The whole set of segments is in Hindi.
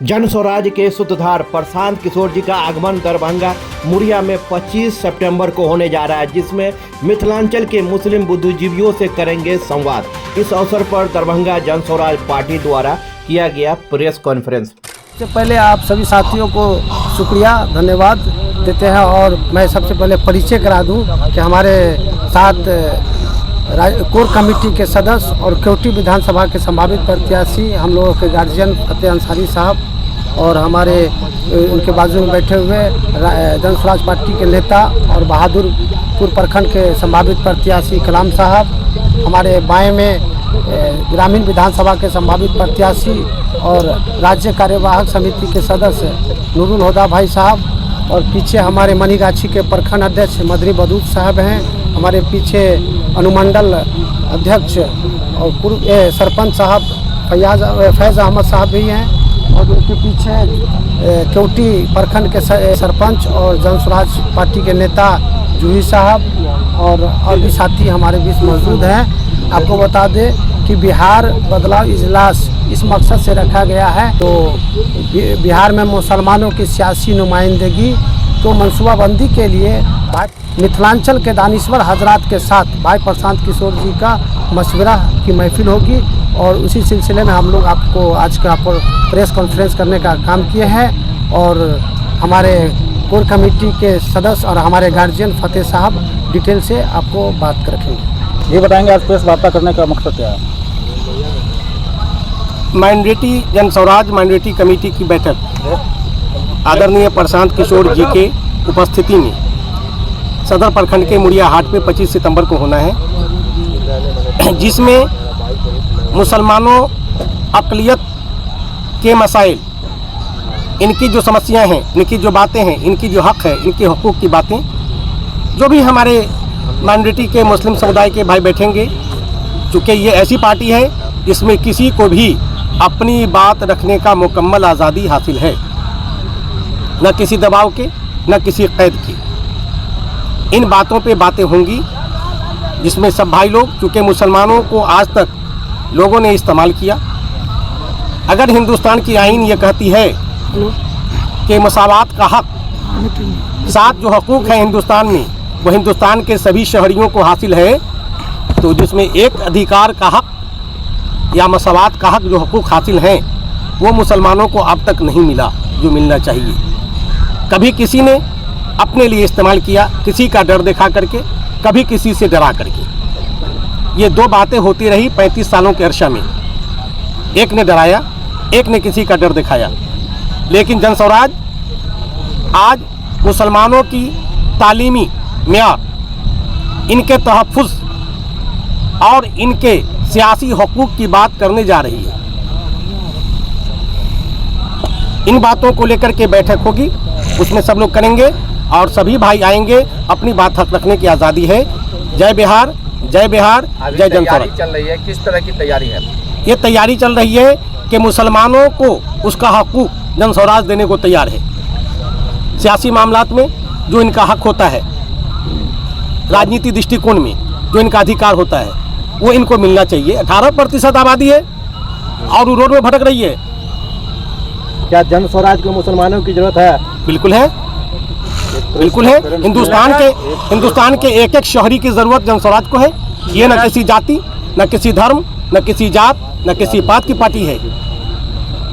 जन स्वराज के सूत्रधार प्रशांत किशोर जी का आगमन दरभंगा मुड़िया में 25 सितंबर को होने जा रहा है, जिसमें मिथिलांचल के मुस्लिम बुद्धिजीवियों से करेंगे संवाद। इस अवसर पर दरभंगा जन स्वराज पार्टी द्वारा किया गया प्रेस कॉन्फ्रेंस। सबसे पहले आप सभी साथियों को शुक्रिया धन्यवाद देते हैं और मैं सबसे पहले परिचय करा दूं कि हमारे साथ कोर कमेटी के सदस्य और केवटी विधानसभा के संभावित प्रत्याशी हम लोगों के गार्जियन फतेह अंसारी साहब और हमारे उनके बाजू में बैठे हुए जन स्वराज पार्टी के नेता और बहादुरपुर प्रखंड के संभावित प्रत्याशी कलाम साहब, हमारे बाएं में ग्रामीण विधानसभा के संभावित प्रत्याशी और राज्य कार्यवाहक समिति के सदस्य नूरुल हुदा भाई साहब, और पीछे हमारे मनीगाछी के प्रखंड अध्यक्ष मदरी बदूद साहब हैं। हमारे पीछे अनुमंडल अध्यक्ष और पूर्व सरपंच साहब फैज़ अहमद साहब भी हैं, और उनके पीछे केवटी प्रखंड के सरपंच और जन स्वराज पार्टी के नेता जूही साहब और भी साथी हमारे बीच मौजूद हैं। आपको बता दें कि बिहार बदलाव इजलास इस मकसद से रखा गया है तो बिहार में मुसलमानों की सियासी नुमाइंदगी तो मनसूबाबंदी के लिए मिथिलांचल के दानिश्वर हजरात के साथ भाई प्रशांत किशोर जी का मशवरा की महफिल होगी, और उसी सिलसिले में हम लोग आपको आज का प्रेस कॉन्फ्रेंस करने का काम किए हैं। और हमारे कोर कमेटी के सदस्य और हमारे गार्जियन फतेह साहब डिटेल से आपको बात रखेंगे। ये बताएंगे आज प्रेस वार्ता करने का मकसद क्या है? माइनॉरिटी जन स्वराज माइनॉरिटी कमेटी की बैठक आदरणीय प्रशांत किशोर जी के उपस्थिति में सदर प्रखंड के मुड़िया हाट में 25 सितंबर को होना है, जिसमें मुसलमानों अक़लियत के मसाइल, इनकी जो समस्याएं हैं, इनकी जो बातें हैं, इनकी जो हक़ है, इनके हकूक़ की बातें, जो भी हमारे माइनॉरिटी के मुस्लिम समुदाय के भाई बैठेंगे, चूँकि ये ऐसी पार्टी है जिसमें किसी को भी अपनी बात रखने का मुकम्मल आज़ादी हासिल है, न किसी दबाव के न किसी कैद की। इन बातों पे बातें होंगी जिसमें सब भाई लोग, चूँकि मुसलमानों को आज तक लोगों ने इस्तेमाल किया। अगर हिंदुस्तान की आइन ये कहती है कि मसावात का हक, 7 जो हकूक़ हैं हिंदुस्तान में वो हिंदुस्तान के सभी शहरियों को हासिल है, तो जिसमें एक अधिकार का हक या मसावात का हक जो हकूक़ हासिल हैं वो मुसलमानों को अब तक नहीं मिला जो मिलना चाहिए। कभी किसी ने अपने लिए इस्तेमाल किया, किसी का डर दिखा करके, कभी किसी से डरा करके। ये 2 बातें होती रही 35 सालों के अरसा में, एक ने डराया, एक ने किसी का डर दिखाया। लेकिन जन स्वराज आज मुसलमानों की तालीमी म्यार, इनके तहफ़्फ़ुज़ और इनके सियासी हकूक़ की बात करने जा रही है। इन बातों को लेकर के बैठक होगी, उसमें सब लोग करेंगे और सभी भाई आएंगे, अपनी बात हक रखने की आज़ादी है। जय बिहार, जय बिहार, जय जन स्वराज। चल रही है, किस तरह की तैयारी है? ये तैयारी चल रही है कि मुसलमानों को उसका हकूक़ जन स्वराज देने को तैयार है। सियासी मामलात में जो इनका हक होता है, राजनीति दृष्टिकोण में जो इनका अधिकार होता है, वो इनको मिलना चाहिए। 18% आबादी है और वो रोड में भटक रही है। क्या जन स्वराज को मुसलमानों की जरूरत है? बिल्कुल है, बिल्कुल है। हिंदुस्तान के एक एक शहरी की ज़रूरत जन स्वराज को है। ये न किसी जाति, न किसी धर्म, न किसी जात, न किसी पात की पार्टी है।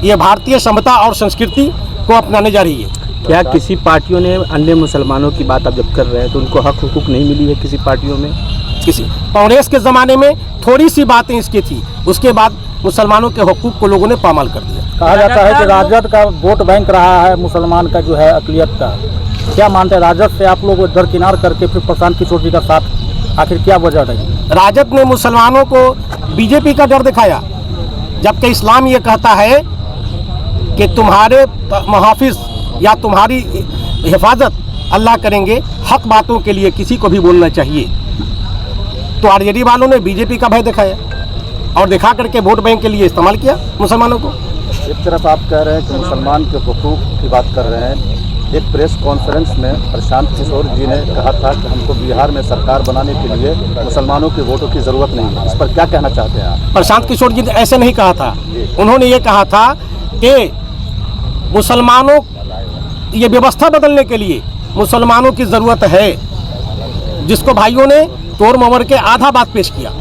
ये भारतीय सभ्यता और संस्कृति को अपनाने जा रही है। क्या किसी पार्टियों ने अन्य मुसलमानों की बात अब जब कर रहे हैं तो उनको हक हुकूक नहीं मिली है किसी पार्टियों में? किसी कांग्रेस के ज़माने में थोड़ी सी बातें इसकी थी, उसके बाद मुसलमानों के हकूक़ को लोगों ने पामाल कर दिया। कहा जाता है कि राजद का वोट बैंक रहा है मुसलमान का जो है अक़लियत का। क्या मानते हैं, राजद से आप लोग दरकिनार करके फिर प्रशांत किशोर जी का साथ, आखिर क्या वजह रही? राजद ने मुसलमानों को बीजेपी का डर दिखाया, जबकि इस्लाम ये कहता है कि तुम्हारे मुहाफिज या तुम्हारी हिफाजत अल्लाह करेंगे। हक बातों के लिए किसी को भी बोलना चाहिए। तो आरजेडी वालों ने बीजेपी का भय दिखाया और दिखा करके वोट बैंक के लिए इस्तेमाल किया मुसलमानों को। एक तरफ आप कह रहे हैं कि मुसलमान के हुकूक की बात कर रहे हैं, एक प्रेस कॉन्फ्रेंस में प्रशांत किशोर जी ने कहा था कि हमको बिहार में सरकार बनाने के लिए मुसलमानों के वोटों की ज़रूरत नहीं है। इस पर क्या कहना चाहते हैं आप? प्रशांत किशोर जी ने ऐसे नहीं कहा था। उन्होंने ये कहा था कि मुसलमानों ये व्यवस्था बदलने के लिए मुसलमानों की ज़रूरत है, जिसको भाइयों ने तोड़ मरोड़ के आधा बात पेश किया,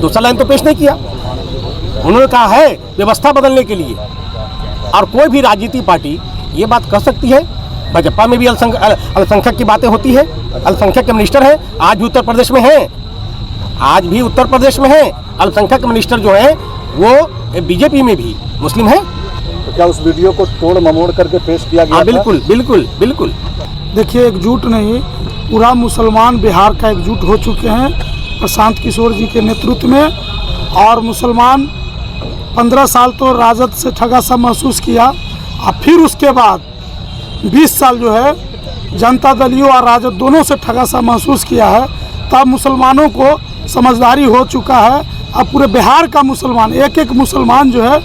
दूसरा लाइन तो पेश नहीं किया। उन्होंने कहा है व्यवस्था बदलने के लिए। और कोई भी राजनीतिक पार्टी ये बात कर सकती है। भाजपा में भी अल्पसंख्यक की बातें होती है, अल्पसंख्यक के मिनिस्टर हैं, आज भी उत्तर प्रदेश में हैं, आज भी उत्तर प्रदेश में हैं अल्पसंख्यक मिनिस्टर जो हैं वो बीजेपी में भी मुस्लिम हैं। तो क्या उस वीडियो को तोड़ ममोड़ करके पेश किया गया? बिल्कुल बिल्कुल बिल्कुल। देखिए, एकजुट नहीं, पूरा मुसलमान बिहार का एकजुट हो चुके हैं प्रशांत किशोर जी के नेतृत्व में। और मुसलमान 15 साल तो राजद से ठगा सा महसूस किया, और फिर उसके बाद 20 साल जो है जनता दलियों और राजद दोनों से ठगा सा महसूस किया है। तब मुसलमानों को समझदारी हो चुका है। अब पूरे बिहार का मुसलमान, एक एक मुसलमान जो है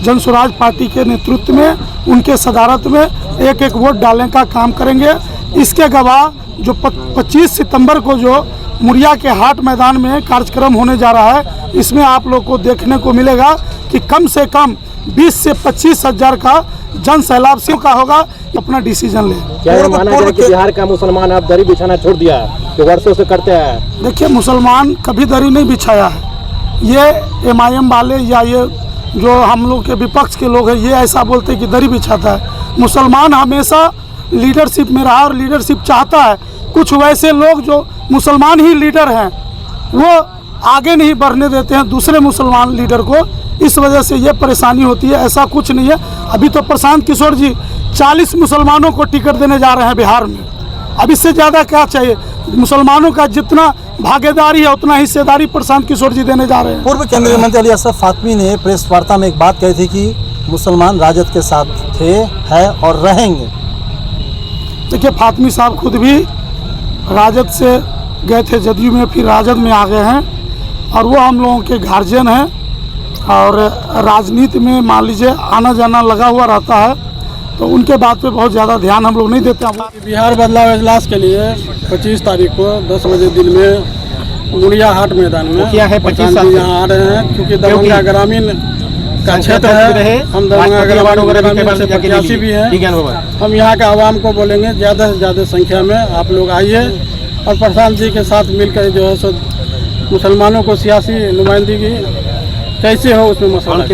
जन स्वराज पार्टी के नेतृत्व में, उनके सदारत में एक एक वोट डालने का काम करेंगे। इसके गवाह जो 25 सितंबर को जो मुरिया के हाट मैदान में कार्यक्रम होने जा रहा है, इसमें आप लोग को देखने को मिलेगा कि कम से कम 20 से 25 हज़ार का जन सैलाब से का होगा। अपना डिसीजन ले। क्या ये माना जाए कि बिहार का मुसलमान अब दरी बिछाना छोड़ दिया है, जो वर्षों से करते हैं? देखिए, मुसलमान कभी दरी नहीं बिछाया है। ये MIM वाले या ये जो हम लोग के विपक्ष के लोग हैं, ये ऐसा बोलते हैं कि दरी बिछाता है। मुसलमान हमेशा लीडरशिप में रहा और लीडरशिप चाहता है। कुछ वैसे लोग जो मुसलमान ही लीडर हैं, वो आगे नहीं बढ़ने देते हैं दूसरे मुसलमान लीडर को, इस वजह से ये परेशानी होती है। ऐसा कुछ नहीं है। अभी तो प्रशांत किशोर जी 40 मुसलमानों को टिकट देने जा रहे हैं बिहार में। अब इससे ज़्यादा क्या चाहिए? मुसलमानों का जितना भागीदारी है उतना हिस्सेदारी प्रशांत किशोर जी देने जा रहे हैं। पूर्व केंद्रीय मंत्री अली असरफ फातमी ने प्रेस वार्ता में एक बात कही थी कि मुसलमान राजद के साथ थे, है और रहेंगे। देखिए, फातमी साहब खुद भी राजद से गए थे जदयू में, फिर राजद में आ गए हैं, और वो हम लोगों के गार्जियन हैं। और राजनीति में मान लीजिए आना जाना लगा हुआ रहता है, तो उनके बात पे बहुत ज़्यादा ध्यान हम लोग नहीं देते हैं। बिहार बदलाव इजलास के लिए 25 तारीख को 10 बजे दिन में मुड़िया हाट मैदान में क्या है 25 साल यहाँ आ रहे हैं, क्योंकि दरभंगा ग्रामीण का क्षेत्र है। हम दरभंगा ग्रामीण से प्रत्याशी भी हैं। हम यहाँ के आवाम को बोलेंगे ज़्यादा से ज़्यादा संख्या में आप लोग आइए और प्रशांत जी के साथ मिलकर जो है सो मुसलमानों को सियासी नुमाइंदगी कैसे हो उसमें मसला।